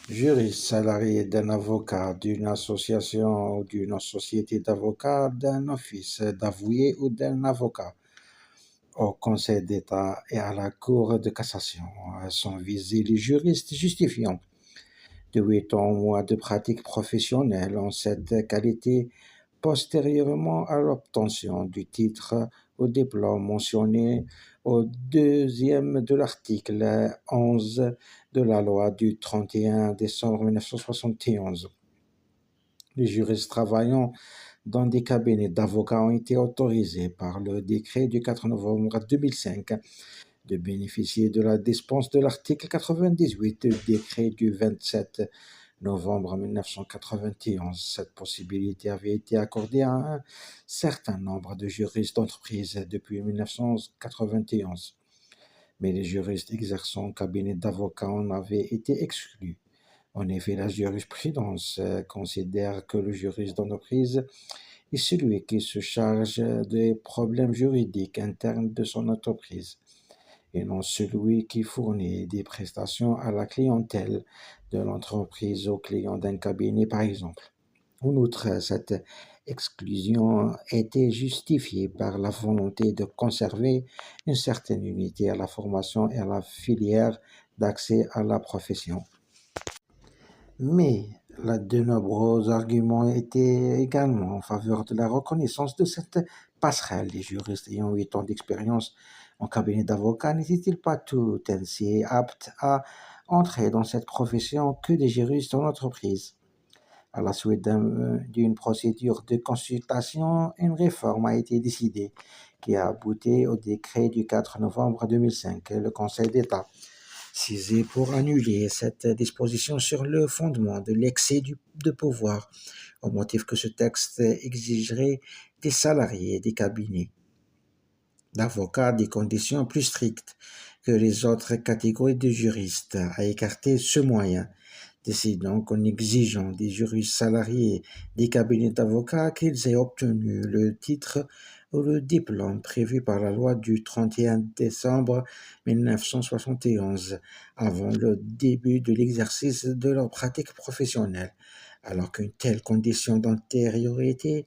Juriste salarié d'un avocat, d'une association ou d'une société d'avocats, d'un office d'avoué ou d'un avocat au Conseil d'État et à la Cour de cassation. Sont visés les juristes justifiant de 8 ans ou moins de pratique professionnelle en cette qualité postérieurement à l'obtention du titre ou diplôme mentionné au deuxième de l'article 11 de la loi du 31 décembre 1971. Les juristes travaillant dans des cabinets d'avocats ont été autorisés par le décret du 4 novembre 2005 de bénéficier de la dispense de l'article 98 du décret du 27 novembre 1991. Cette possibilité avait été accordée à un certain nombre de juristes d'entreprise depuis 1991, mais les juristes exerçant en cabinet d'avocats en avaient été exclus. En effet, la jurisprudence considère que le juriste d'entreprise est celui qui se charge des problèmes juridiques internes de son entreprise et non celui qui fournit des prestations à la clientèle de l'entreprise aux clients d'un cabinet, par exemple. En outre, cette exclusion était justifiée par la volonté de conserver une certaine unité à la formation et à la filière d'accès à la profession. Mais de nombreux arguments étaient également en faveur de la reconnaissance de cette passerelle. Les juristes ayant 8 ans d'expérience en cabinet d'avocat n'étaient-ils pas tout ainsi aptes à entrer dans cette profession que des juristes en entreprise? À la suite d'une procédure de consultation, une réforme a été décidée qui a abouti au décret du 4 novembre 2005. Le Conseil d'État saisi pour annuler cette disposition sur le fondement de l'excès de pouvoir, au motif que ce texte exigerait des salariés des cabinets d'avocats des conditions plus strictes que les autres catégories de juristes, a écarté ce moyen, décidant qu'en exigeant des juristes salariés des cabinets d'avocats qu'ils aient obtenu le titre ou le diplôme prévu par la loi du 31 décembre 1971 avant le début de l'exercice de leur pratique professionnelle, alors qu'une telle condition d'antériorité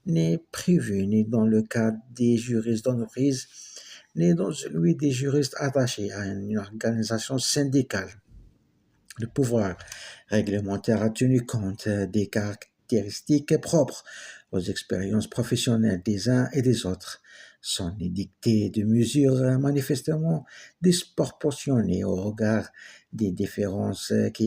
n'est prévue ni dans le cadre des juristes d'entreprise, ni dans celui des juristes attachés à une organisation syndicale. Le pouvoir réglementaire a tenu compte des caractéristiques propres aux expériences professionnelles des uns et des autres, sans édicter de mesures manifestement disproportionnées au regard des différences qui